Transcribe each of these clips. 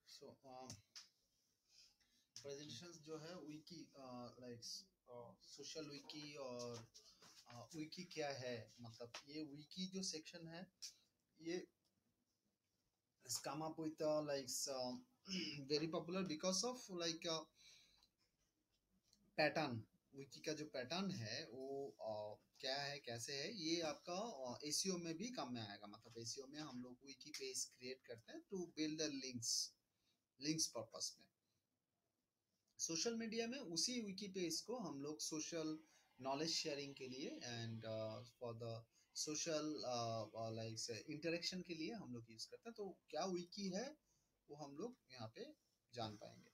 सो presentations जो है Vicky like social Vicky और विकी क्या है, मतलब ये विकी जो सेक्शन है ये has come up with very popular because of pattern. Vicky का जो पैटर्न है वो क्या है, कैसे है, ये आपका एसईओ में भी काम में आएगा। मतलब एसईओ में हम लोग विकी पेज क्रिएट करते हैं to build the links purpose में। सोशल मीडिया में उसी विकी पेज को हम लोग सोशल नॉलेज शेयरिंग के लिए and for the social like interaction के लिए हम लोग यूज करते हैं। तो क्या विकी है वो हम लोग यहाँ पे जान पाएंगे।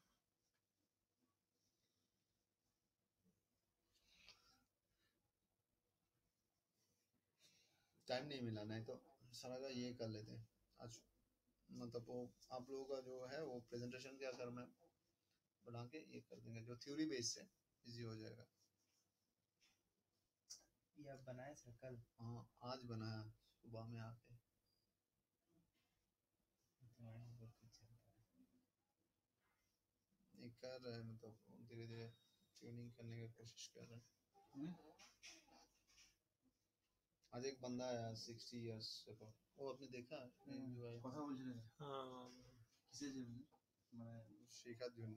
टाइम नहीं मिला, नहीं तो सारा का ये कर लेते आज। मतलब वो आप लोगों का जो है वो प्रेजेंटेशन क्या कर मैं बना के ये कर देंगे, जो थ्योरी बेस से इजी हो जाएगा। ये आप बनाए सर कल? हाँ आज बनाया सुबह में आके। नहीं कर रहे हैं, मतलब धीरे धीरे ट्यूनिंग करने की कोशिश कर रहे हैं। आज एक बंदा आया 60 इयर्स से, वो आपने देखा কথা বলছিল কিসের জন্য মানে শেখার জন্য।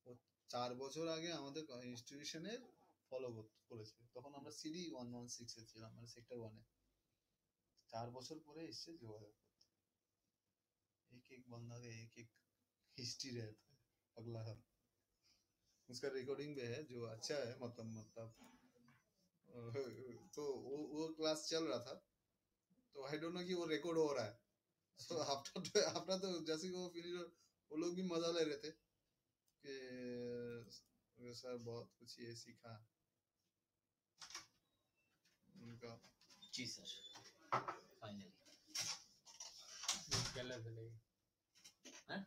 ও 4 বছর আগে আমাদের ইনস্টিটিউশনের ফলো করেছে, তখন আমরা সিডি 116 এ ছিলাম, মানে সেক্টর 1 এ। 4 বছর পরে এসেছে যোগাযোগ করতে। एक एक बंदा का एक एक हिस्ट्री रहता है, अगला है उसका रिकॉर्डिंग भी है जो अच्छा है। मतलब तो वो क्लास चल रहा था, तो आई डोंट नो कि वो रिकॉर्ड हो रहा है। तो आफ्टर तो जैसे कि वो फिनिश, वो लोग भी मजा ले रहे थे कि सर बहुत कुछ ये सीखा उनका। जी सर फाइनली गलत है हैं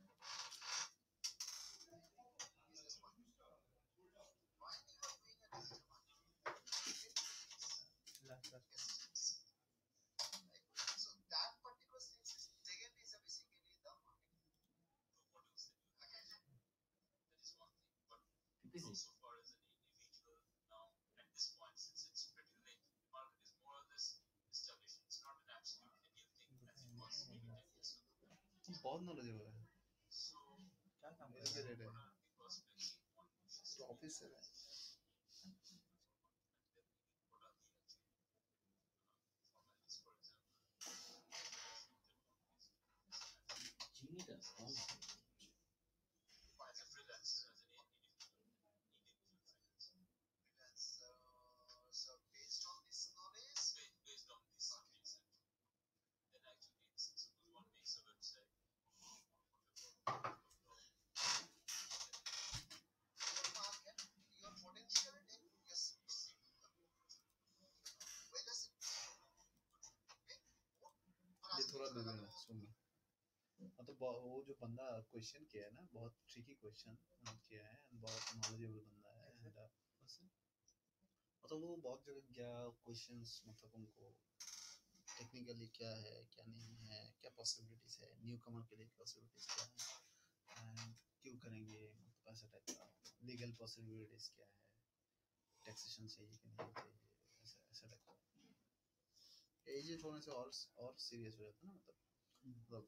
बहुत नॉलेजेबल है। क्या काम कर मेरे रहे रेट हैं? है तो ऑफिसर है। चीनी का कौन ये थोड़ा दे देना सुन। मतलब वो जो बंदा क्वेश्चन किया है ना, बहुत ट्रिकी क्वेश्चन किया है, बहुत नॉलेजेबल बंदा है एंड मतलब वो बहुत जगह गया क्वेश्चंस, मतलब उनको टेक्निकली क्या है क्या नहीं है, क्या पॉसिबिलिटीज है, न्यू कमर के लिए पॉसिबिलिटीज क्या है एंड क्यों करेंगे, मतलब ऐसा टाइप का लीगल पॉसिबिलिटीज क्या है, टैक्सेशन चाहिए कि नहीं चाहिए, ऐसा ऐसा टाइप का। एज थोड़े से और सीरियस हो जाता है ना, मतलब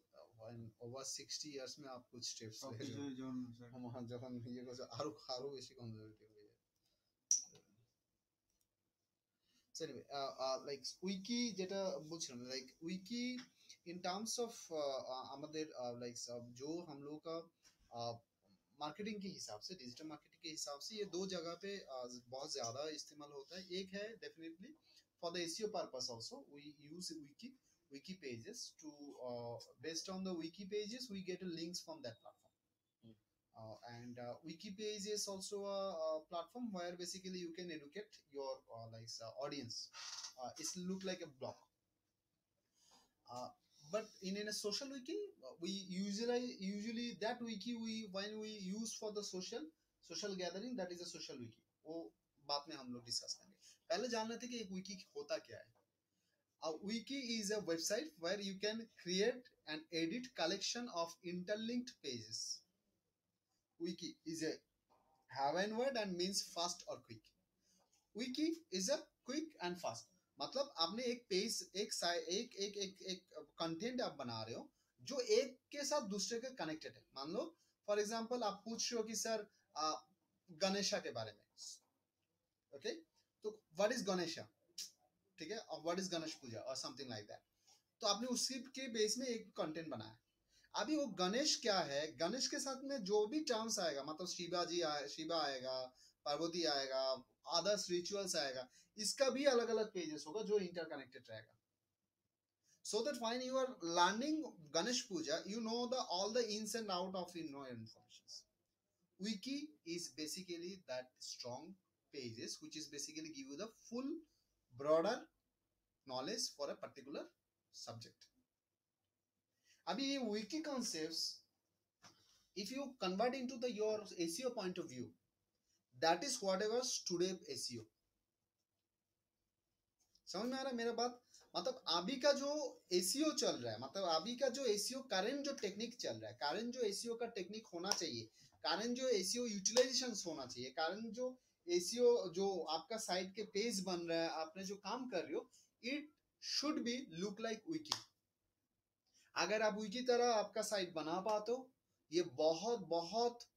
ओवर 60 ইয়ার্স में आप कुछ स्टेप्स ले रहे हो, हम যখন ইয়ে করছে আরো বেশি কনজারভেটিভ হয়ে যায়। So anyway, like wiki যেটা বলছিলাম, like wiki in terms of আমাদের like जो हम लोग का मार्केटिंग के हिसाब से, डिजिटल मार्केटिंग के हिसाब से ये दो जगह पे बहुत ज्यादा इस्तेमाल होता है। एक है definitely for the SEO purpose also we use wiki pages to based on the wiki pages we get links from that platform. And wiki page is also a platform where basically you can educate your audience. It look like a blog, but in a social wiki we usually that wiki we when we use for the social gathering, that is a social wiki. वो बाद में हम लोग discuss करेंगे। पहले जान लेते हैं कि एक विकी होता क्या है। A wiki is a website where you can create and edit collection of interlinked pages. Wiki is a Hawaiian word and means fast or quick. Wiki is a quick and fast. मतलब आपने एक page एक content आप बना रहे हो जो एक के साथ दूसरे के कनेक्टेड है। मान लो फॉर एग्जांपल आप पूछ रहे हो कि सर गणेशा के बारे में, ओके, तो व्हाट इज गणेशा, ठीक है, और व्हाट इज गणेश पूजा और समथिंग लाइक दैट। तो आपने उसी के बेस में एक कंटेंट बनाया। अभी वो गणेश क्या है, गणेश के साथ में जो भी टर्म्स आएगा, मतलब शिवा आएगा, पार्वती आएगा, अदर्स रिचुअल्स आएगा, इसका भी अलग अलग पेजेस होगा जो इंटरकनेक्टेड रहेगा। So that when you are learning Ganesh Puja, you know all the ins and out of information. Wiki is basically that strong pages which is basically give you the full broader knowledge for a particular subject. अभी ये wiki concepts, if you convert into the your SEO point of view, that is whatever today SEO. समझ में आ रहा है मेरा बात? मतलब अभी का जो एसीओ चल रहा है, मतलब अभी का जो एसीओ करंट जो टेक्निक चल रहा है, करंट जो एसीओ का टेक्निक होना चाहिए, करंट जो एसीओ यूटिलाइजेशन होना चाहिए, करंट जो एसीओ जो आपका साइट के पेज बन रहा है, आपने जो काम कर रहे हो, it should be look like Vicky. अगर आप विकी तरह आपका साइट बना पाते हो, ये बहुत बहुत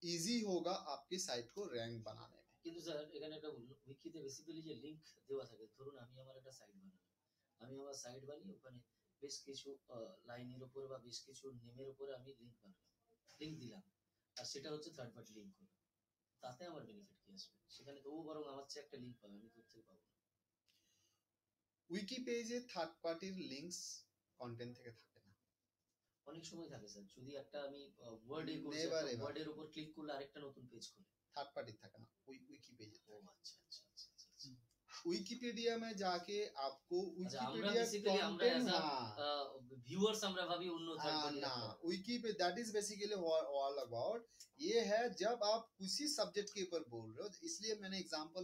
इजी होगा आपकी साइट को रैंक बनाने में। কিন্তু স্যার এখানে একটা উইকিতে বেসিক্যালি যে লিংক দেওয়া থাকে, ধরুন আমি আমার একটা সাইট বানালাম, আমি আমার সাইট বানিয়ে ওখানে বেশ কিছু লাইনের উপরে বা বেশ কিছু নেমের উপরে আমি লিংক বানালাম, লিংক দিলাম, আর সেটা হচ্ছে থার্ড পার্টি লিংক হলো, তাতে আমার বেনিফিট কি আসবে? সেখানে তো ও বরং আমার চেয়ে একটা লিংক পাবে, আমি তোর থেকে পাবো না। উইকি পেজে থার্ড পার্টির লিংকস কন্টেন্ট থেকে থাকে না, অনেক সময় থাকে স্যার। যদি একটা আমি ওয়ার্ডে করছি, Never একটা ever. ওয়ার্ডের উপর ক্লিক করলে আরেকটা নতুন পেজ খুলে। थर्ड पार्टी থাকে না উইকি পেজে। ও আচ্ছা আচ্ছা আচ্ছা আচ্ছা। विकिपीडिया में जाके आपको আচ্ছা, আমরা विकिपीडिया বেসিক্যালি আমরা कंटेंट, অ্যাজ हाँ আ ভিউয়ার্স আমরা ভাবি অন্য থার্ড পার্টি ना একটা। विकी पे that is basically all about, ये है जब आप किसी सब्जेक्ट के ऊपर बोल रहे हो, इसलिए मैंने एग्जांपल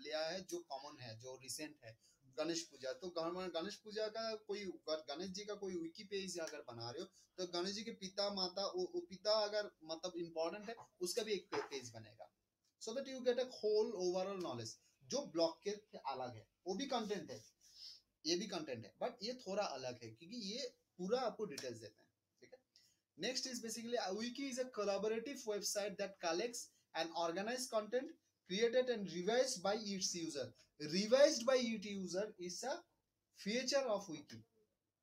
लिया है जो कॉमन है, जो रिसेंट है, गणेश पूजा। तो गणेश पूजा का कोई, गणेश जी का कोई विकी पेज अगर बना रहे हो, तो गणेश जी के पिता माता, वो पिता अगर मतलब इम्पोर्टेंट है, उसका भी एक पेज बनेगा, so that you get a whole overall knowledge. जो ब्लॉग के अलग है, वो भी कंटेंट है, ये भी कंटेंट है, बट ये थोड़ा अलग है क्योंकि ये पूरा आपको डिटेल्स देते हैं, ठीक है। Next is basically wiki is a collaborative website that collects and organizes content created and revised by its user. Revised by its user is a feature of wiki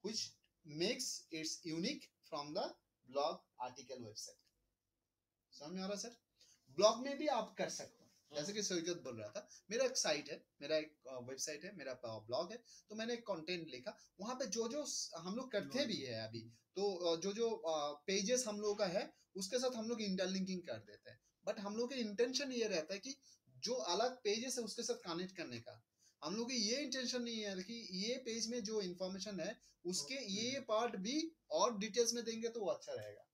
which makes it unique from the blog article website. समझ में आ रहा है sir? Blog में भी आप कर सकते हो, जैसे कि सौगत बोल रहा था, मेरा एक साइट है, मेरा एक वेबसाइट है, मेरा ब्लॉग है, तो मैंने एक कंटेंट लिखा, वहां पे जो जो हम लोग करते भी है अभी, तो जो जो पेजेस हम लोग का है उसके साथ हम लोग इंटरलिंकिंग कर देते हैं, बट हम लोग का इंटेंशन ये रहता है कि जो अलग पेजेस है उसके साथ कनेक्ट करने का। हम लोग की ये इंटेंशन नहीं है कि ये पेज में जो इन्फॉर्मेशन है उसके ये पार्ट भी और डिटेल्स में देंगे तो वो अच्छा रहेगा।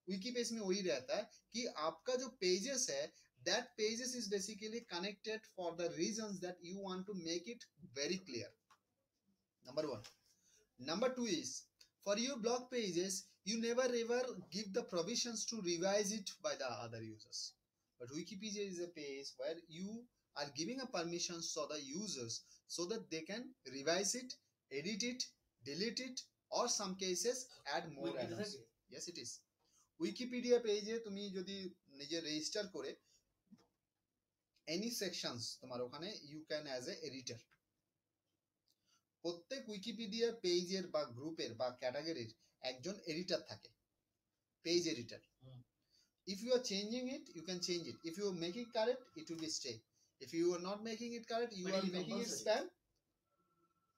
विकी पेज में वही रहता है कि आपका जो पेजेस है, that pages is basically connected for the reasons that you want to make it very clear. Number one. Number two is, for your blog pages, you never ever give the provisions to revise it by the other users. But Wikipedia is a page where you are giving a permissions to the users so that they can revise it, edit it, delete it, or some cases add more add-ons. Yes, it is. Wikipedia page এ তুমি যদি নিজে register করে any sections তোমার ওখানে you can as a editor, প্রত্যেক Wikipedia পেজের বা গ্রুপের বা ক্যাটাগরির একজন এডিটর থাকে, page editor. if you are changing it you can change it, if you are making correct it will be stay, if you are not making it correct you are making it spam।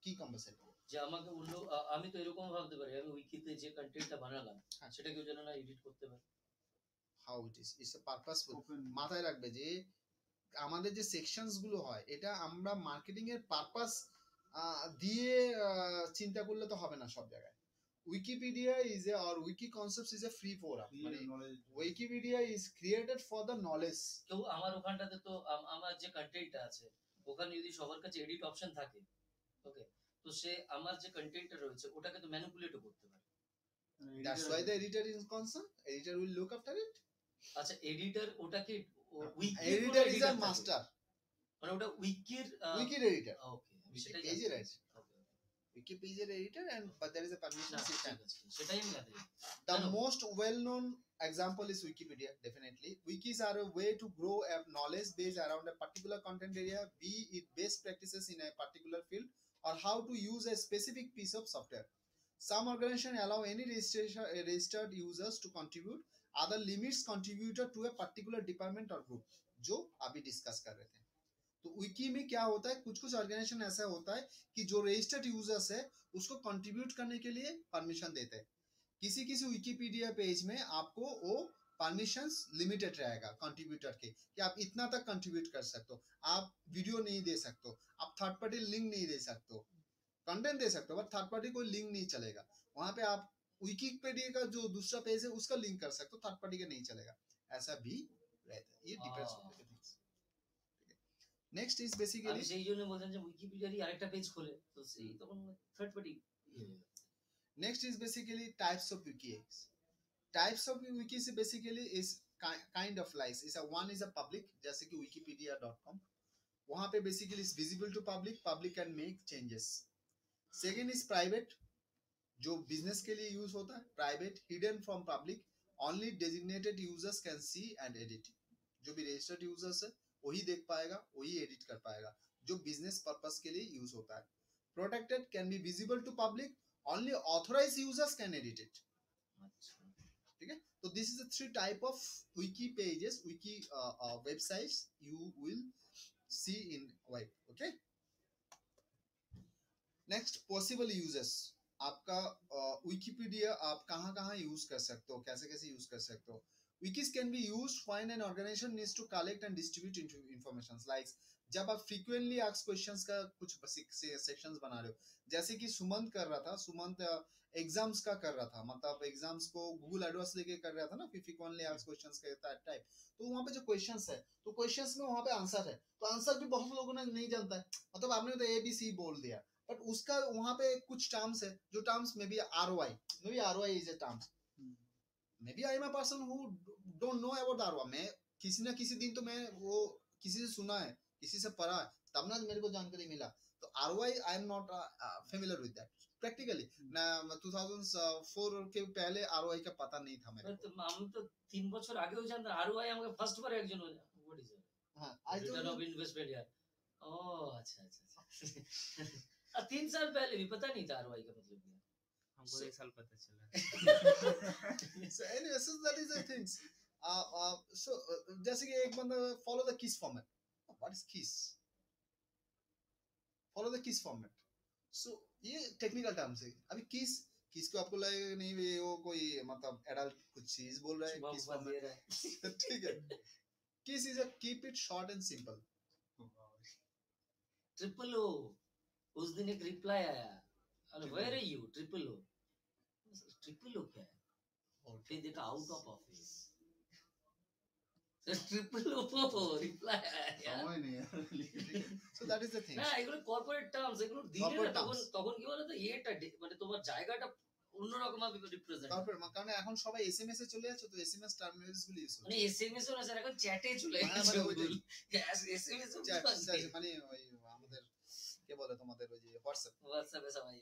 কি compulsory? যে আমাকে অন্য আমি তো এরকম ভাবতে পারি, আমি উইকিতে যে কন্টেন্টটা বানালাম সেটা কেউ যেন না এডিট করতে পারে। how it is, it's a purposeful, মাথায় রাখবে যে আমাদের যে সেকশনস গুলো হয় এটা আমরা মার্কেটিং এর পারপাস দিয়ে চিন্তা করলে তো হবে না সব জায়গায়। Wikipedia is a or wiki concepts is a free forum মানে Wikipedia is created for the knowledge কেউ আমার ওখানটাতে তো আমার যে কন্টেন্টটা আছে ওখানে যদি সবার কাছে এডিট অপশন থাকে ওকে তো সে আমার যে কন্টেন্টটা রয়েছে ওটাকে তো ম্যানিপুলেটও করতে পারে that's why the editor is concerned editor will look after it আচ্ছা এডিটর ওটাকে editor is a master মানে ওটা উইকির wiki editor ওকে সেটাই page editor wiki page editor and but there is a permission system সেটাই আমি জানি the most well known example is Wikipedia definitely wikis are a way to grow a knowledge base around a particular content area be it best practices in a particular field or how to use a specific piece of software some organizations allow any registered users to contribute other limits contributor to a particular department or group जो अभी discuss कर रहे थे तो विकी में क्या होता है कुछ कुछ ऑर्गेनाइजेशन ऐसा होता है कि जो रजिस्टर्ड यूजर्स है उसको कंट्रीब्यूट करने के लिए परमिशन देते हैं किसी किसी विकिपीडिया पेज में आपको वो परमिशंस लिमिटेड रहेगा कंट्रीब्यूटर के कि आप इतना तक कंट्रीब्यूट कर सकते हो आप वीडियो नहीं दे सकते हो आप थर्ड पार्टी लिंक नहीं दे सकते हो कंटेंट दे सकते हो बट थर्ड पार्टी कोई लिंक नहीं चलेगा वहां पे आप विकिपीडिया का जो दूसरा पेज है उसका लिंक कर सकते हो थर्ड पार्टी का नहीं चलेगा ऐसा भी रहता है ये डिपेंड्स नेक्स्ट इज बेसिकली আমি সেই জন্য বলছেন যে উইকিপিডিয়ারই আরেকটা পেজ খোলে তো সেই তখন third party next is basically types of wikis types of wikis basically is kind of like is a one is a public जैसे कि wikipedia.com वहां पे basically is visible to public can make changes second is private जो business के लिए use होता है private hidden from public only designated users can see and edit जो भी रजिस्टर्ड यूजर्स है वही देख पाएगा वही एडिट कर पाएगा जो बिजनेस पर्पस के लिए यूज होता है protected can be visible to public only authorized users can edit it ठीक है तो this is the three type of wiki pages wiki websites you will see in web okay next possible users आपका Wikipedia आप कहाँ कहाँ use कर सकते हो कैसे कैसे यूज कर सकते हो wikis can be used when an organization needs to collect and distribute information like जब आप frequently asked questions का कुछ sections बना रहे हो जैसे कि सुमंत कर रहा था सुमंत एग्जाम्स का कर रहा था मतलब एग्जाम्स को गूगल एडवर्ड्स लेके कर रहा था ना frequently asked questions का टाइप तो वहाँ पे जो क्वेश्चंस है तो क्वेश्चंस में वहाँ पे आंसर है तो आंसर भी बहुत लोगों ने नहीं जानता है मतलब आपने तो ए बी सी बोल दिया बट उसका वहाँ पे कुछ टर्म्स है जो टर्म्स में भी ROI is a terms maybe I am a person who don't know about ROI मैं किसी ना किसी दिन तो मैं वो किसी से सुना है किसी से पढ़ा है तब ना मेरे को जानकारी मिला तो ROI I am not familiar with that practically ना 2004 के पहले ROI का पता नहीं था मेरे को हम तो 3 বছর আগেও জানতাম ROI আমাকে ফার্স্ট বার একজন what is it हां रिटर्न ऑफ इन्वेस्टमेंट यार ओह अच्छा अच्छा 3 साल पहले भी पता नहीं था ROI का मतलब क्या हमको एक साल पता चला so anyway so that is the things so जैसे कि एक बंदा follow the KISS format what is KISS follow the KISS format so ये टेक्निकल टर्म्स है अभी KISS को आपको लगेगा नहीं वो कोई मतलब एडल्ट कुछ चीज बोल रहा है KISS format ठीक है KISS is a keep it short and simple triple O उस दिन एक रिप्लाई आया अरे where are you triple O क्या है फिर देखा out of office triple O reply आया সময় নেই so that is the thing না এগুলো কর্পোরেট টার্মস এগুলো দিলে না তখন কি বলতো এটা মানে তোমার জায়গাটা অন্যরকম ভাবে রিপ্রেজেন্ট কর্পোরেট মানে এখন সবাই এসএমএস এ চলে যাচ্ছে তো এসএমএস টার্মিনালস গুলো ইউজ মানে এসএমএস ও না স্যার এখন চ্যাটে চলে যাচ্ছে এসএমএস ও মানে ওই আমাদের কে বলে তোমাদের ওই যে হোয়াটসঅ্যাপ এ সবাই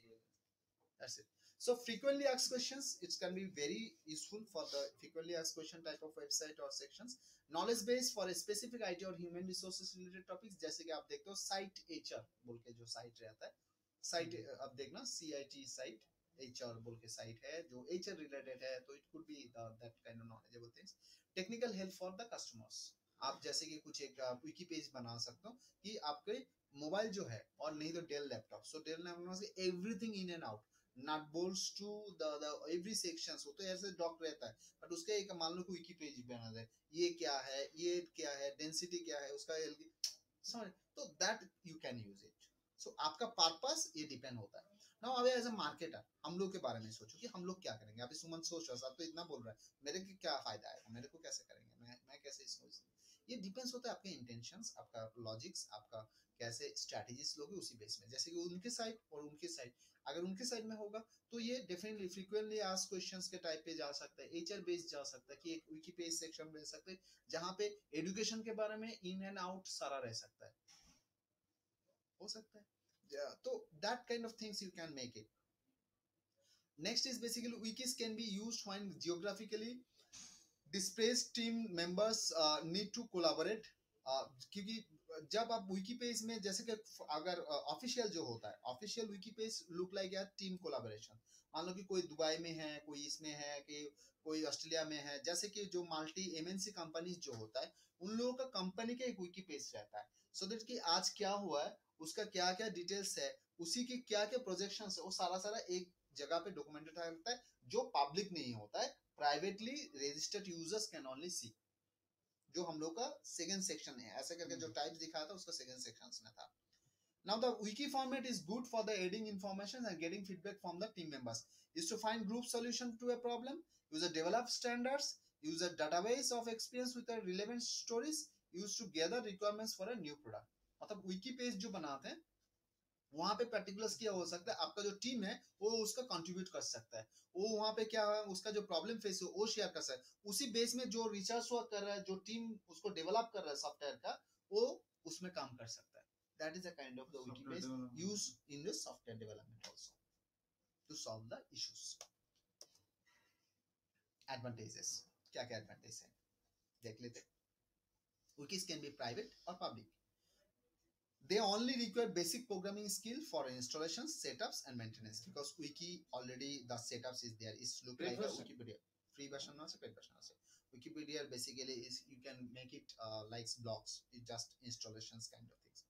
that's it so frequently asked questions it can be very useful for the frequently asked question type of website or sections knowledge base for a specific IT or human resources related topics जैसे कि आप देखते हो site HR बोल के जो site रहता है साइट आप देखना CIT साइट HR बोल के साइट है जो HR related है तो it could be that kind of knowledgeable things technical help for the customers आप जैसे कि कुछ एक विकी पेज बना सकते हो कि आपके मोबाइल जो है और नहीं तो Dell laptop so Dell laptop से everything in and out nut bolts to the every sections वो तो ऐसे डॉक रहता है बट उसका एक मान लो कोई विकी पेज बना दे ये क्या है डेंसिटी क्या है उसका समझ तो that you can use it so आपका पर्पस ये डिपेंड होता है। नाउ अभी एज अ मार्केटर हम लोग के बारे में सोचो कि हम लोग क्या करेंगे। अभी सुमन सोच रहा है, आप तो इतना बोल रहा है, मेरे को क्या फायदा आएगा, मेरे को कैसे करेंगे, मैं कैसे इसको, ये डिपेंड्स होता है आपके इंटेंशंस, आपका लॉजिक्स, आपका कैसे स्ट्रैटेजीज लोगे उसी बेस में। जैसे कि उनके साइड और उनके साइड, अगर उनके साइड में होगा तो ये डेफिनेटली फ्रीक्वेंटली आस्क्ड क्वेश्चंस के टाइप पे जा सकता है, एचआर बेस्ड जा सकता है कि एक विकी पेज सेक्शन मिल सकते हैं जहां पे एजुकेशन के बारे में इन एंड आउट सारा रह सकता है, हो सकता है। तो that kind of things you can make it. Next is basically wikis can be used when geographically displaced team members need to collaborate. क्योंकि जब आप विकी पेज में जैसे कि अगर ऑफिशियल जो होता है, official Vicky page look like यार टीम कोलाबोरेशन। मान लो कि कोई दुबई में है, कोई इसमें है, कि कोई ऑस्ट्रेलिया में है, जैसे कि जो मल्टी एमएनसी कंपनीज जो होता है उन लोगों का कंपनी का एक विकी पेज रहता है, सो दैट कि आज क्या हुआ है, उसका क्या क्या डिटेल्स है, उसी की क्या क्या प्रोजेक्शन है, वो सारा सारा एक जगह पे डॉक्यूमेंटेड रहता है, जो पब्लिक नहीं होता है, privately registered users can only see. जो हम लोग का सेकंड सेक्शन है, ऐसे करके जो टाइप्स दिखाया था उसका सेकंड सेक्शन में था। Now the wiki format is good for the adding information and getting feedback from the team members. Is to find group solution to a problem, user develop standards, user database of experience with the relevant stories, used to gather requirements for a new product. मतलब wiki page जो बनाते हैं वहां पे particulars क्या हो सकता है, आपका जो टीम है वो उसका कंट्रीब्यूट कर सकता है, वो वहां पे क्या है उसका जो प्रॉब्लम फेस है वो शेयर कर सकता है, उसी बेस में जो रिसर्च वर्क कर रहा है, जो टीम उसको डेवलप कर रहा है सॉफ्टवेयर का, वो उसमें काम कर सकता है। That is a kind of the wiki page used in the software development also to solve the issues. Advantages, क्या क्या एडवांटेज है देख लेते हैं। Wikis can be private or public. They only require basic programming skill for installations, setups and maintenance, because wiki already the setups is there. It's look Paid like a version. Wikipedia. Free version also, paid version also. Wikipedia basically is you can make it like blocks, it just installations kind of things.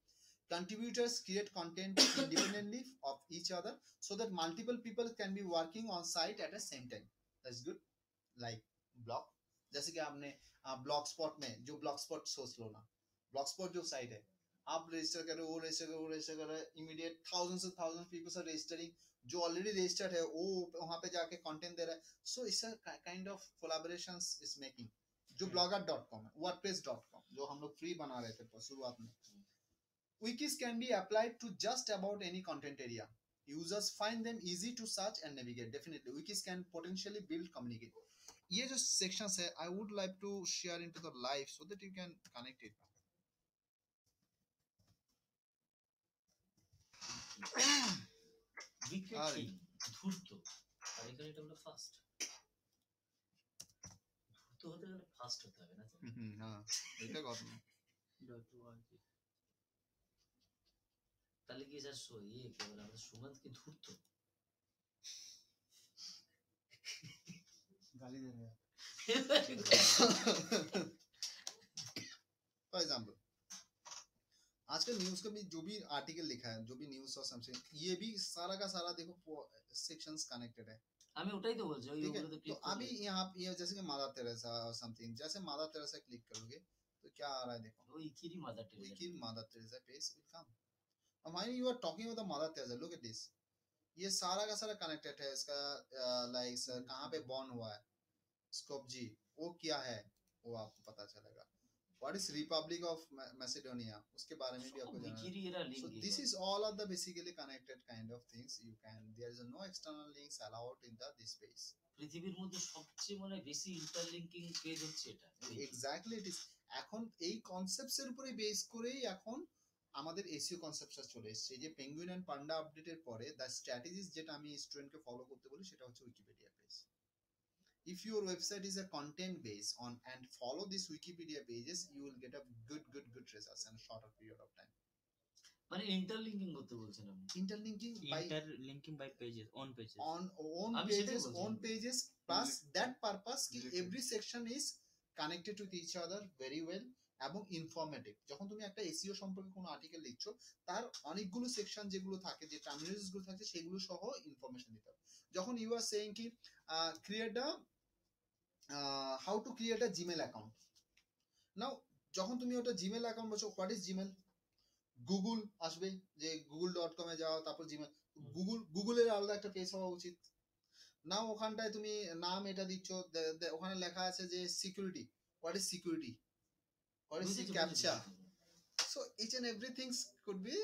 Contributors create content independently of each other so that multiple people can be working on site at the same time. That's good. Like blog, जैसे कि आपने blog spot में जो blog spot सोच लो ना, blog spot जो site है, आप रजिस्टर कर रहे हो, वो रजिस्टर कर रहे हो, वो रजिस्टर कर रहे हो, immediate thousands people are registering, जो ऑलरेडी रजिस्टर्ड है वो वहां पे जाके कंटेंट दे रहा है, so it's a kind of collaborations is making. जो blogger.com है, wordpress.com जो हम लोग फ्री बना रहे थे शुरुआत में, wikis can be applied to just about any content area. Users find them easy to search and navigate. Definitely wikis can potentially build communicate. ये जो sections है I would like to share into the live so that you can connect it. Wicket আরে। কি ধূর্ত, আর এখানে এটা হলো fast. ধূর্ত হতে গেলে ফাস্ট হতে হবে না তো? হ্যাঁ এটা কথা না। তাহলে কি স্যার ইয়ে কি বলে আমাদের সুমন্ত কি ধূর্ত? गाली दे रहे हैं फॉर एग्जाम्पल आजकल न्यूज का भी जो भी आर्टिकल लिखा है, जो भी न्यूज और समथिंग, ये भी सारा का सारा देखो सेक्शंस कनेक्टेड है, আমি ওটাই তো বলছি, ठीक है। ওইগুলোতে तो ক্লিক अभी করলে यहाँ ये जैसे कि मादा तेरेसा और समथिंग, जैसे मादा तेरेसा क्लिक करोगे तो क्या आ रहा है देखो, ওই kill Mother we Teresa. kill Mother Teresa page will come. And when you are talking about the Mother Teresa, look at this, ये सारा का सारा कनेक्टेड है इसका, लाइक सर कहाँ पे बॉर्न हुआ है, स्कोप जी वो क्या है वो आपको पता चलेगा, what is Republic of Macedonia उसके बारे में भी आपको जानना है। উইকিরি এরা So link this is all of the basically connected kind of things you can, there is no external links allowed in the this space. পৃথিবীর মধ্যে সবচেয়ে মনে হয় বেশি ইন্টারলিঙ্কিং পেজ হচ্ছে এটা। Exactly it is. এখন এই কনসেপ্টস এর উপরে বেস করেই এখন আমাদের এসইও কনসেপ্টটা চলে এসেছে। এই যে পেঙ্গুইন এন্ড পান্ডা আপডেটের পরে দ্য স্ট্র্যাটেজিস যেটা আমি স্টুডেন্টকে ফলো করতে বলি সেটা হচ্ছে Wikipedia page. If your website is a content base on and follow these Wikipedia pages, you will get a good results in a shorter period of time. মানে ইন্টারলিঙ্কিং করতে বলছেন আপনি? Interlinking by interlinking by pages on pages on own আমি সেটাই pages, বলছি। own pages plus that purpose ki every section is connected with each other very well এবং informative. যখন তুমি একটা এসইও সম্পর্কে কোনো আর্টিকেল লিখছো তার অনেকগুলো সেকশন যেগুলো থাকে, যে টার্মিনোলজিস গুলো থাকে সেগুলো সহ ইনফরমেশন দিতে হবে। যখন ইউ আর সেইং কি create a how to create a Gmail account, now যখন তুমি ওটা জিমেল অ্যাকাউন্ট বলছো, হোয়াট ইজ জিমেল, গুগল আসবে যে google.com এ যাও, তারপর জিমেল, গুগলের আলাদা একটা পেজ হওয়া উচিত না। ওখানটায় তুমি নাম এটা দিচ্ছ, ওখানে লেখা আছে যে security, what is security, what is বুঝেছি ক্যাপচা। বুঝেছি। So each and everything could be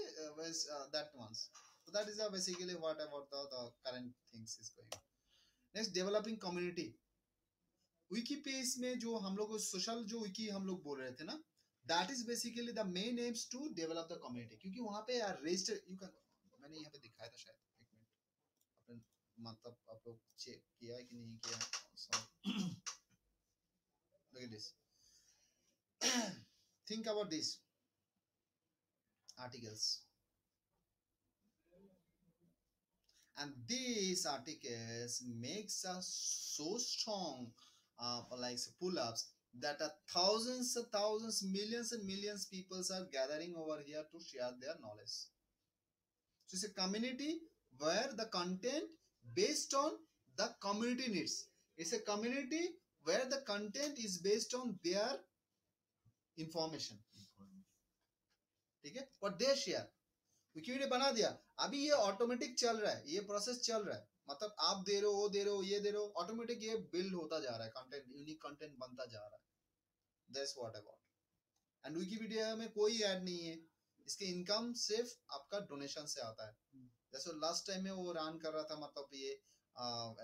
that ones. So that is basically what about the current things is going on. Next, developing community. Wiki page में जो हम लोग social जो wiki हम लोग बोल रहे थे ना, that is basically the main aims to develop the community, क्योंकि वहाँ पे यार register you can, मैंने यहाँ पे दिखाया था शायद, एक मिनट अपने मतलब आप लोग चेक किया है कि नहीं किया, so look at this. Think about this articles, and these articles makes us so strong, like pull-ups, that thousands, millions and millions people are gathering over here to share their knowledge. So it's a community where the content based on the community needs. It's a community where the content is based on their information. ठीक है, what they share. Wikipedia बना दिया, अभी ये automatic चल रहा है, ये प्रोसेस चल रहा है, मतलब आप दे रहे हो, वो दे रहे हो, ये दे रहे हो, ऑटोमेटिक ये बिल्ड होता जा रहा है, कंटेंट, यूनिक कंटेंट बनता जा रहा है. That's what about. And Wikipedia में कोई ऐड नहीं है, इसके इनकम सिर्फ आपका डोनेशन से आता है. जैसे लास्ट टाइम में वो रन कर रहा था, मतलब ये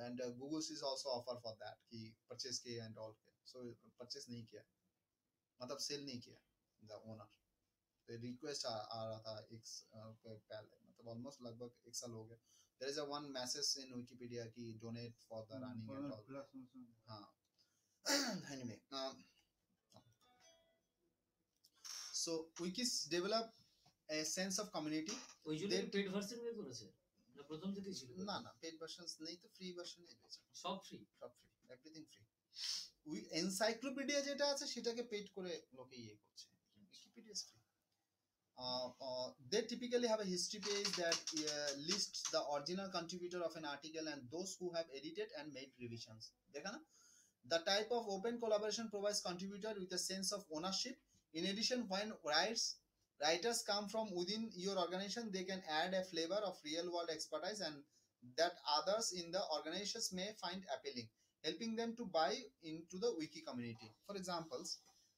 and Google is also offer for that कि परचेज के एंड ऑल के, सो परचेज नहीं किया, मतलब सेल नहीं किया द ओनर. रिक्वेस्ट आ रहा था एक पहले, मतलब ऑलमोस्ट लगभग एक साल हो गया. There is a one message in Wikipedia की donate for the running and all. हाँ. Anyway, so wikis develop a sense of community. ওই জন্য পেড ভার্সন বের করেছে না, প্রথম থেকেই ছিল? না না, পেড ভার্সনস নেই তো, ফ্রি ভার্সনই রয়েছে, সব ফ্রি, সব free, everything free. We encyclopedia যেটা আছে সেটাকে পেড করে লোকে ইয়ে করছে, Wikipedia is free. They typically have a history page that lists the original contributor of an article and those who have edited and made revisions. देखा ना? The type of open collaboration provides contributor with a sense of ownership. In addition, when writers come from within your organization, they can add a flavor of real world expertise and that others in the organizations may find appealing, helping them to buy into the wiki community. For examples,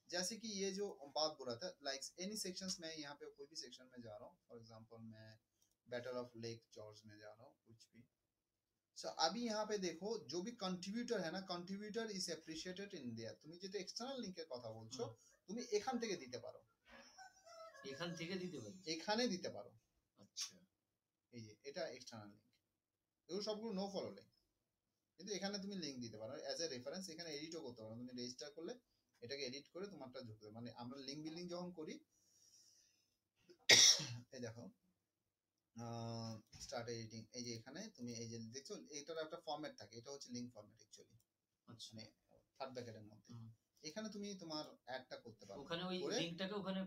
जैसे कि ये जो बात बोल रहा था, like any sections में, यहाँ पे कोई भी सेक्शन में जा रहा हूँ, फॉर एग्जांपल मैं बैटल ऑफ लेक जॉर्ज में जा रहा हूँ, कुछ भी. सो अभी यहाँ पे देखो, जो भी कंट्रीब्यूटर है ना, contributor is appreciated in their. তুমি যেটা এক্সটার্নাল লিংকের কথা বলছো, তুমি এখান থেকে দিতে পারো, এখান থেকে দিতে পারি, এখানে দিতে পারো. আচ্ছা, এই যে এটা এক্সটার্নাল লিংক, এগুলো সবগুলো নো ফলো লিংক, কিন্তু এখানে তুমি লিংক দিতে পারো অ্যাজ এ রেফারেন্স. এখানে এডিটও করতে পারো, তুমি রেজিস্টার করলে এটাকে এডিট করে তোমারটা ঢুকতে, মানে আমরা লিংক বিল্ডিং যখন করি, এই দেখো স্টার্ট এডিটিং, এই যে এখানে তুমি এই যে দেখছো, এটার একটা ফরম্যাট থাকে, এটা হচ্ছে লিংক ফরম্যাট অ্যাকচুয়ালি, আচ্ছা, মানে থার্ড ব্র্যাকেটের মধ্যে. এখানে তুমি তোমার অ্যাডটা করতে পারো, ওখানে ওই লিংকটাকে ওখানে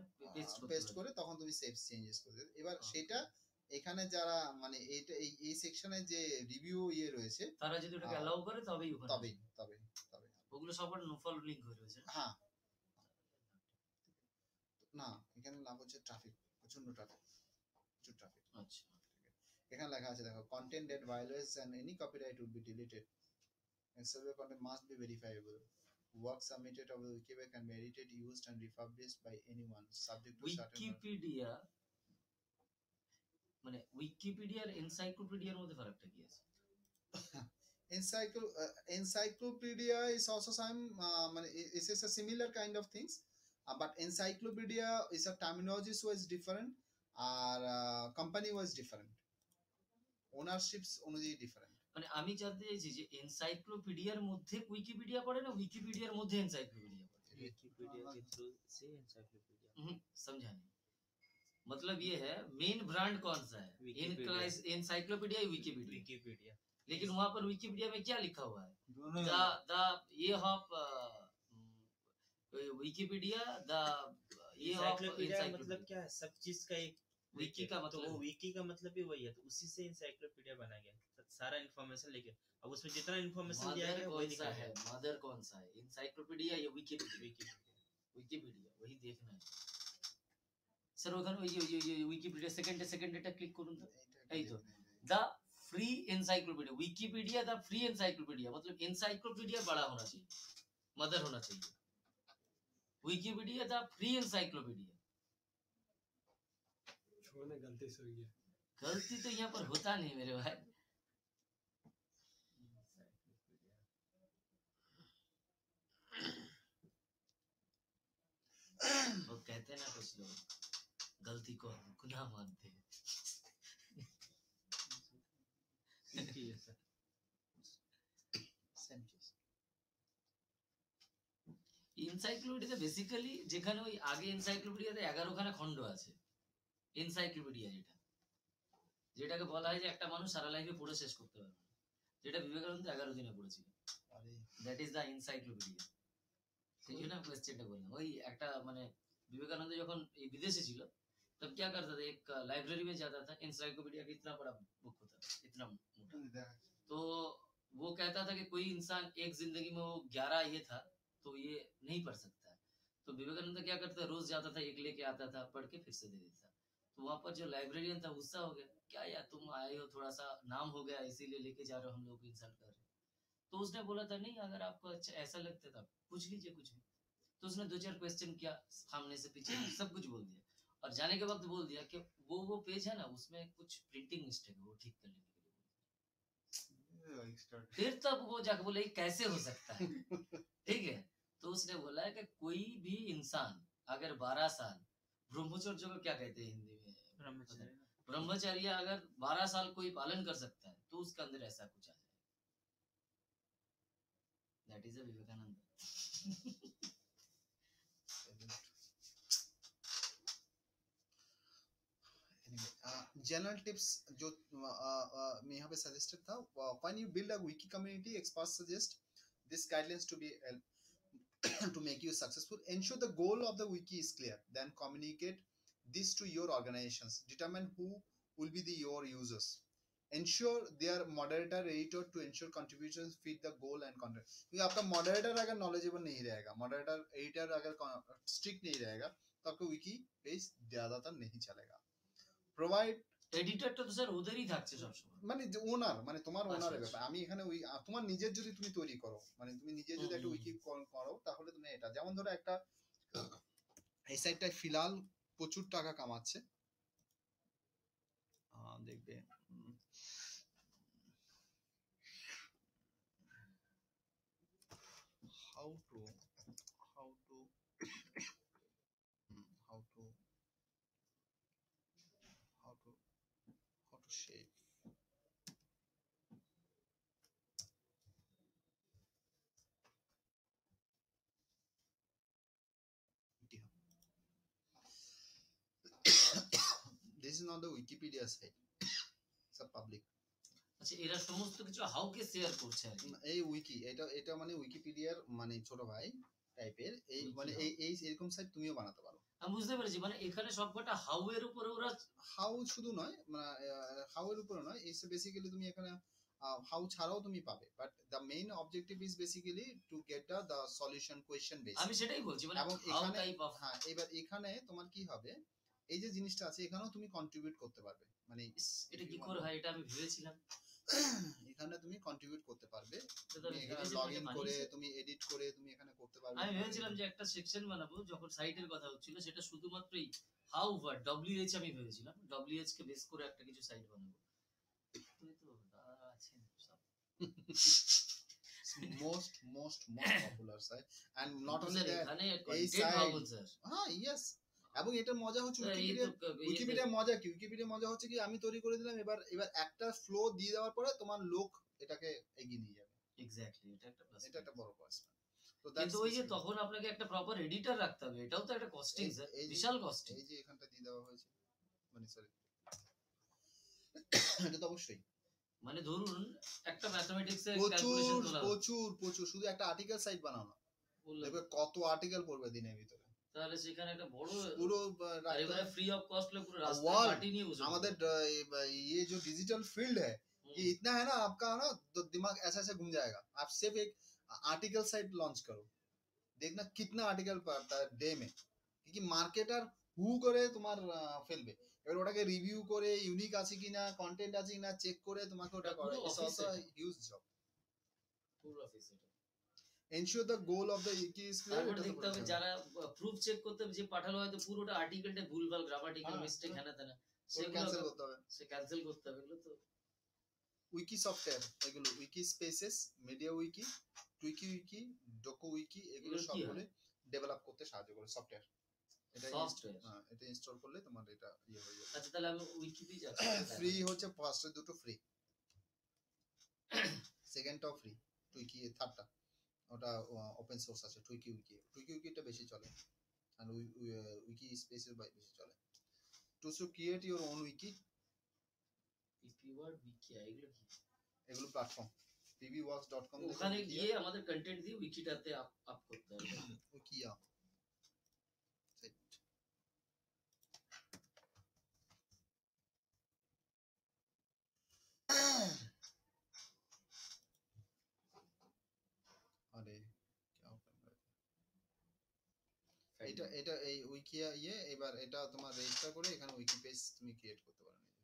পেস্ট করে তখন তুমি সেভ চেঞ্জেস করে দেবে. এবার সেটা এখানে যারা মানে এইটা এই সেকশনে যে রিভিউ ইয়ে রয়েছে, তারা যদি ওটাকে অ্যালাউ করে তবেই ওখানে, তবে ওগুলো সবার নো ফলো লিংক হয়ে রয়েছে. হ্যাঁ, না এখানে লাভ হচ্ছে ট্রাফিক, প্রচন্ড ট্রাফিক, প্রচুর ট্রাফিক. আচ্ছা, এখানে লেখা আছে দেখো, content that violates and any copyright would be deleted and survey content must be verifiable. Work submitted of the Wikipedia can be edited, used and republished by anyone subject to certain Wikipedia মানে উইকিপিডিয়ার এনসাইক্লোপিডিয়ার মধ্যে ফারাকটা কি আছে? encyclopedia is also some it is a similar kind of things, but encyclopedia is a terminology wise different, or company wise different, ownerships অনুযায়ী different. মানে আমি জানতে চাইছি যে এনসাইক্লোপিডিয়ার মধ্যে উইকিপিডিয়া পড়ে না উইকিপিডিয়ার মধ্যে এনসাইক্লোপিডিয়া পড়ে? विकिपीडिया के थ्रू से एनसाइक्लोपीडिया. समझा नहीं, मतलब ये है मेन ब्रांड कौन सा है? एनसाइक्लोपीडिया या विकिपीडिया? विकिपीडिया. लेकिन वहां पर विकिपीडिया में क्या लिखा हुआ है? द ये ऑफ विकिपीडिया, द ये ऑफ एनसाइक्लोपीडिया मतलब क्या है? सब चीज का एक विकी का मतलब, तो वो विकी का मतलब भी वही है, तो उसी से एनसाइक्लोपीडिया बनाया गया, सारा इन्फॉर्मेशन लेके. अब उसमें जितना इन्फॉर्मेशन दिया गया है वही लिखा है. मदर कौन सा है, एनसाइक्लोपीडिया या विकिपीडिया? विकिपीडिया, वही देखना है. স্যার ওখানে ওই উইকিপিডিয়া সেকেন্ডেটা ক্লিক করুন তো। এই তো the free encyclopedia, Wikipedia the free encyclopedia, मतलब एनसाइक्लोपीडिया बड़ा होना चाहिए, मदर होना चाहिए। विकिपीडिया द फ्री एनसाइक्लोपीडिया, छोड़ने गलती से हुई है। गलती तो यहाँ पर होता नहीं मेरे भाई। वो कहते हैं ना कुछ लोग गलती को गुनाह मानते हैं। ठीक है सर। সেম চিজ। এনসাইক্লোপিডিয়াতে বেসিক্যালি যেখানে ওই আগে এনসাইক্লোপিডিয়াতে 11 খানা খণ্ড আছে, এনসাইক্লোপিডিয়া যেটাকে বলা হয় যে একটা মানুষ সারা লাইফে পড়ে শেষ করতে পারবে না, যেটা বিবেকানন্দ 11 দিনে পড়েছিল, দ্যাট ইজ দ্য এনসাইক্লোপিডিয়া। সেই জন্য আমি কোয়েশ্চেনটা করলাম। ওই একটা মানে विवेकानंद যখন এই বিদেশে ছিল तब क्या करता था, एक लाइब्रेरी में जाता था, एनसाइक्लोपीडिया का इतना बड़ा बुक होता था, इतना मोटा, तो वो कहता था कि कोई इंसान एक जिंदगी में वो 11 ये था तो ये नहीं पढ़ सकता है। तो विवेकानंद क्या करता, रोज जाता था, एक लेके आता था, पढ़ के फिर से दे देता। तो वहां पर जो लाइब्रेरियन था गुस्सा हो गया, क्या यार तुम आए हो, थोड़ा सा नाम हो गया इसीलिए लेके जा रहे हो, हम लोग को इंसल्ट कर रहे हो। तो उसने बोला था नहीं, अगर आपको अच्छा ऐसा लगता था पूछ लीजिए कुछ भी। तो उसने 2-4 क्वेश्चन किया, सामने से पीछे सब कुछ बोल दिया, और जाने के वक्त बोल दिया कि वो पेज है ना उसमें कुछ प्रिंटिंग मिस्टेक है, वो ठीक करने के लिए। फिर तब वो जाके बोले कैसे हो सकता है, ठीक है। तो उसने बोला है कि कोई भी इंसान अगर 12 साल ब्रह्मचर्य को क्या कहते हैं हिंदी में, ब्रह्मचर्य अगर 12 साल कोई पालन कर सकता है तो उसके अंदर ऐसा कुछ आ जाए, that is a Vivekananda. General tips जो मैं यहाँ पे सजेस्टेड था, when you build a wiki community, experts suggest this guidelines to be to make you successful. Ensure the goal of the wiki is clear, then communicate this to your organizations. Determine who will be your users. Ensure their moderator editor to ensure contributions fit the goal and content. क्योंकि आपका moderator अगर knowledgeable नहीं रहेगा, moderator editor अगर strict नहीं रहेगा, तो आपका wiki page ज़्यादातर नहीं चलेगा। Provide এডিটরটা তো স্যার ওদেরই থাকছে সব সময়, মানে ওনার মানে তোমার ওনারের আচ্ছা, ব্যাপার। আমি এখানে ওই তোমার নিজের যদি তুমি তৈরি করো, মানে তুমি নিজে যদি একটা উইকি করো, তাহলে তুমি এটা যেমন ধরো একটা এই সাইটটায় ফিলহাল প্রচুর টাকা কামাচ্ছে, দেখবে how to shape this is not the Wikipedia site, it's a public। আচ্ছা এরা সমস্ত কিছু হাউ কে শেয়ার করছে আর কি, এই উইকি এটা মানে উইকিপিডিয়ার মানে ছোট ভাই টাইপের, এই মানে এই এরকম সাইট তুমিও বানাতে পারো। আমি বুঝতে পেরেছি, মানে এখানে সবকটা হাউ এর উপরে ওরা, হাউ শুধু নয়, মানে হাউ এর উপরে নয়, এই বেসিক্যালি তুমি এখানে হাউ ছাড়াও তুমি পাবে, but the main objective is basically to get the solution question base. আমি সেটাই বলছি, মানে এবং হাউ এখানে টাইপ অফ, হ্যাঁ এবার এখানে তোমার কি হবে, এই যে জিনিসটা আছে এখানেও তুমি কন্ট্রিবিউট করতে পারবে, মানে এটা কি করে হয় এটা আমি ভেবেছিলাম, এখানে তুমি কন্ট্রিবিউট করতে পারবে, এটা তো আমি এখানে ভেবেছিলাম লগ যে ইন করে তুমি এডিট করে তুমি এখানে করতে পারবে। আমি ভেবেছিলাম যে একটা সেকশন বানাবো, যখন সাইটের কথা হচ্ছিল সেটা শুধুমাত্র এই হাউ ওয়ার্ড ডব্লিউএইচ আমি ভেবেছিলাম ডব্লিউএইচ কে বেস করে একটা কিছু সাইট বানাবো। তুই তো দাদা আছেন সব most popular site and not only that এখানে এই কন্টেন্ট ভাবুন স্যার, হ্যাঁ ইয়েস। এবং এটার মজা হচ্ছে উইকিপিডিয়া মজা হচ্ছে কি আমি তৈরি করে দিলাম, এবার একটা ফ্লো দিয়ে দেওয়ার পরে তোমার লোক এটাকে এগিয়ে নিয়ে যাবে। এক্স্যাক্টলি, এটা একটা প্লাস, এটা একটা বড় প্লাস। তো কিন্তু ওই যে তখন আপনাকে একটা প্রপার এডিটর রাখতে হবে, এটাও তো একটা কস্টিং স্যার, বিশাল কস্টিং। এই যে এখানটা দিয়ে দেওয়া হয়েছে, মানে সরি এটা তো অবশ্যই, মানে ধরুন একটা ম্যাথমেটিক্স এর প্রচুর ক্যালকুলেশন তোলা, প্রচুর প্রচুর শুধু একটা আর্টিকেল সাইট বানাও না, দেখবে কত আর্টিকেল পড়বে দিনের ভিতরে, তাহলে সেখানে একটা বড় পুরো এবারে फ्री ऑफ कॉस्ट ले पूरा रास्ता पार्टी नहीं हो सकता। আমাদের ये जो डिजिटल फील्ड है ये इतना है ना, आपका ना तो दिमाग ऐसे ऐसे घूम जाएगा। आप सिर्फ एक आर्टिकल साइट लॉन्च करो, देखना कितना आर्टिकल पड़ता है डे में, क्योंकि मार्केटर হু করে তোমার ফেলবে। এবার ওটাকে রিভিউ করে ইউনিক আছে কিনা, কন্টেন্ট আছে কিনা চেক করে তোমাকে ওটা এটা করে। পুরো ইটস অফিস অলসো এটা, হিউজ জব। পুরো অফিস এটা। Ensure the goal of the wiki is clear. তারপর এটা তো দেখতে হবে যারা প্রুফ চেক করতে হবে, যে পাঠালো হয়তো পুরোটা আর্টিকেলটা ভুলভাল, গ্রামাটিক্যাল হ্যাঁ, মিস্টেক, হ্যাঁ। হ্যানা ত্যানা, ওটা ক্যান্সেল সেগুলো করতে হবে। সে ক্যান্সেল করতে হবে। এগুলো তো উইকি সফটওয়্যার, এগুলো wiki spaces, media wiki, TWiki wiki, DokuWiki, এগুলো এগুলো কি সবগুলো হয়? ডেভেলপ করতে সাহায্য করে সফটওয়্যার। এটা সফটওয়্যার। এটা ইনস্টল করলে তোমার এটা ইয়ে হয়ে যাবে। আচ্ছা, তাহলে আমি উইকিতেই যাচ্ছি। ফ্রি হচ্ছে ফার্স্টের দুটো ফ্রি, সেকেন্ডটাও ফ্রি, টুইকি থার্ডটা ওটা ওপেন সোর্স আছে। টুইকি উইকি, টুইকি উইকিটা বেশি চলে, আর উইকি স্পেসের বেশি চলে। To create your own wiki, পিপিওয়ার্ড উইকি, এগুলো কি? এগুলো প্ল্যাটফর্ম pbworks.com ওখানে গিয়ে আমাদের কন্টেন্ট দিয়ে উইকিটাতে আপ করতে হবে। উইকিয়া সেট। আরে এটা এটা এই উইকিয়া ইয়ে, এবার এটা তোমার রেজিস্টার করে এখানে উইকি পেজ তুমি ক্রিয়েট করতে পারো নিজের।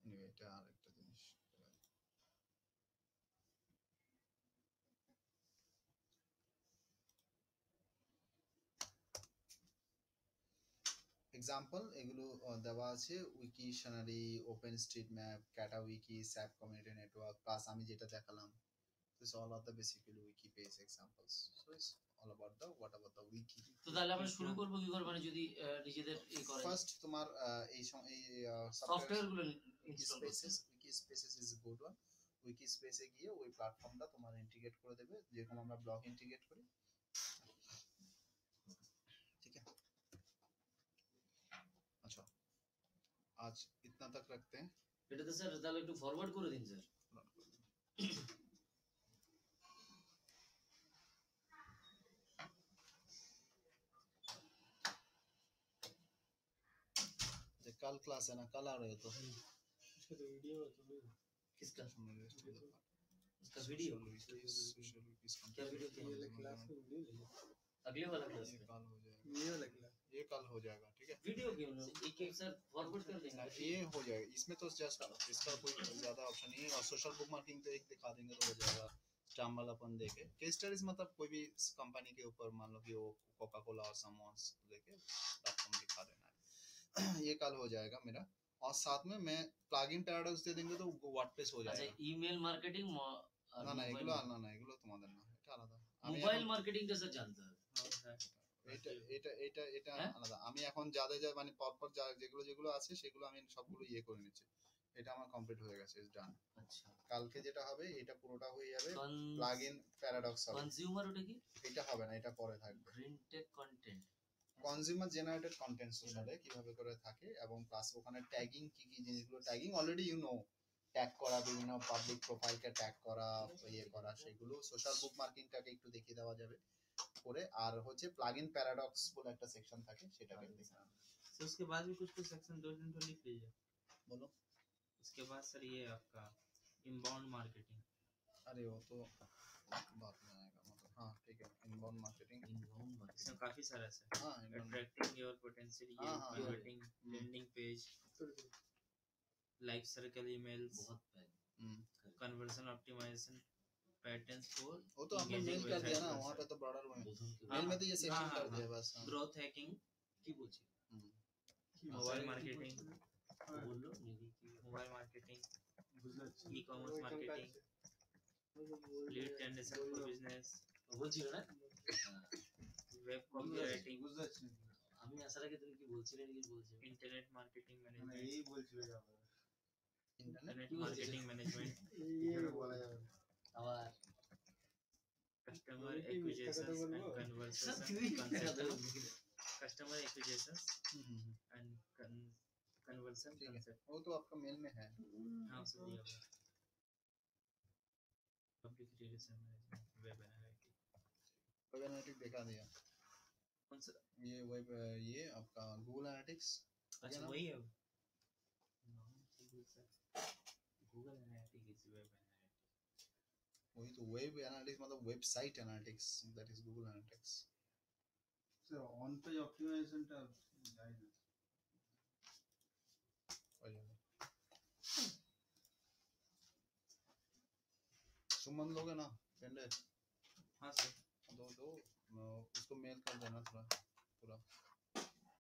এনিওয়ে এটা আরেকটা জিনিস। এক্সাম্পল এগুলো দেওয়া আছে, উইকিশনারি, ওপেন স্ট্রিট ম্যাপ, ক্যাটা wiki, SAP community network, plus আমি যেটা দেখালাম। This all are the basically wiki page examples. So it's all about the what about the wiki. তো তাহলে আমরা শুরু করব কি করে, মানে যদি নিজেদের এই করে ফার্স্ট তোমার এই সফটওয়্যার গুলো ইনস্টল করতে spaces, wiki spaces is good one. Wiki স্পেসে গিয়ে ওই প্ল্যাটফর্মটা তোমার ইন্টিগ্রেট করে দেবে, যেরকম আমরা ব্লগ ইন্টিগ্রেট করি। ठीक है, अच्छा आज इतना तक रखते हैं। এটাতে স্যার তাহলে একটু ফরওয়ার্ড করে দিন স্যার। कल क्लास है ना, कल आ रहे हो तो इसका तो वीडियो है तो किसका? उसका सोशल वीडियो विकीज क्या वीडियो क्या? ये वाला क्लास का वीडियो ले लो। अगले वाला क्लास ये में कल हो जाएगा, ये वाला क्लास ये कल हो जाएगा। ठीक है, वीडियो क्यों ना एक एक सर फॉरवर्ड कर देंगे। ये हो जाएगा। इसमें तो जस्ट इसका कोई ज्यादा ऑप्शन नहीं है, और सोशल बुक मार्किंग तो एक दिखा देंगे तो हो जाएगा। स्टैम्प वाला अपन देके केस स्टडीज, मतलब कोई भी कंपनी के ऊपर मान लो कि वो कोका कोला और समवन्स लेके प्लेटफॉर्म दिखा देना है। ये कल हो जाएगा मेरा, और साथ में मैं प्लगइन पैराडॉक्स दे देंगे तो वर्डप्रेस हो আচ্ছা, जाएगा। ইমেল মার্কেটিং না না এগুলো না না এগুলো তোমাদের না, এটা আলাদা। আমি মোবাইল এখন মার্কেটিংটা স্যার জানতে হবে। এটা এটা এটা এটা হ্যাঁ? আলাদা। আমি এখন যাদের যা মানে পরপর যা যেগুলো যেগুলো আছে সেগুলো আমি সবগুলো ইয়ে করে নিচ্ছি। এটা আমার কমপ্লিট হয়ে গেছে, ইজ ডান। আচ্ছা, কালকে যেটা হবে এটা পুরোটা হয়ে যাবে, প্লাগইন প্যারাডক্স হবে। কনজিউমার ওটা কি? এটা হবে না, এটা পরে থাকবে। Printed content, consumer generated content সোশ্যালে কিভাবে করে থাকে, এবং প্লাস ওখানে ট্যাগিং কি কি জিনিসগুলো, tagging already you know, tag করা, বিভিন্ন পাবলিক প্রোফাইলকে ট্যাগ করা, ইয়ে করা, সেগুলো সোশ্যাল বুক মার্কিংটাকে একটু দেখিয়ে দেওয়া যাবে করে। আর হচ্ছে প্লাগইন প্যারাডক্স বলে একটা সেকশন থাকে, সেটাকে দেখে নেওয়া। सर उसके बाद भी कुछ कुछ सेक्शन 2 दिन तो लिख लीजिए। बोलो। उसके बाद सर ये आपका इनबाउंड मार्केटिंग। अरे वो तो बात में आएगा, मतलब हाँ ठीक है, इनबाउंड मार्केटिंग। इनबाउंड मार्केटिंग इसमें काफी सारा है हाँ sir. inbound- attracting your potential हाँ, हाँ, marketing, trending page, life circle emails, बहुत पहले हम्म, कन्वर्जन ऑप्टिमाइजेशन पैटर्न्स फॉर वो तो आपने मेल कर दिया ना वहाँ पे, तो ब्रॉडर में বোধন কি मेल में तो ये सेक्शन हाँ, कर हाँ, दिया बस। हाँ। ग्रोथ हैकिंग, কি বলছি? हम्म, मोबाइल मार्केटिंग, বললো নিবি কি? मोबाइल मार्केटिंग, बुझना e commerce marketing, lead generation for business, বলছিল না? वेब कॉपीराइटिंग, আমি আসার আগে তুমি কি বলছিলে নাকি বলছো? इंटरनेट मार्केटिंग মানে मैनेजमेंट, এই বলছিল যে আমরা इंटरनेट इंटरनेट मार्केटिंग मैनेजमेंट, ये বলা যাবে না। আবার कस्टमर बोल के एक्विजिशन मिथ्या एंड बोलबो। कन्वर्सेशन তুমি कस्टमर एक्विजिशन एंड कन्वर्सन ठीक है, कांसेप्ट। वो तो आपका मेल में है। हाँ सब दिया हुआ है। Public relation management, web analytics, web analytics दिखा दिया। कौन सा? ये वेब, ये आपका गूगल एनालिटिक्स। अच्छा ना? वही है Google Analytics is web analytics. वही तो वेब एनालिटिक्स मतलब website analytics, that is Google Analytics. Sir on page অপটিমাইজেশনটা যায় না। सुमन लोगे ना पेंडेट हाँ सर दो उसको मेल कर देना थोड़ा पूरा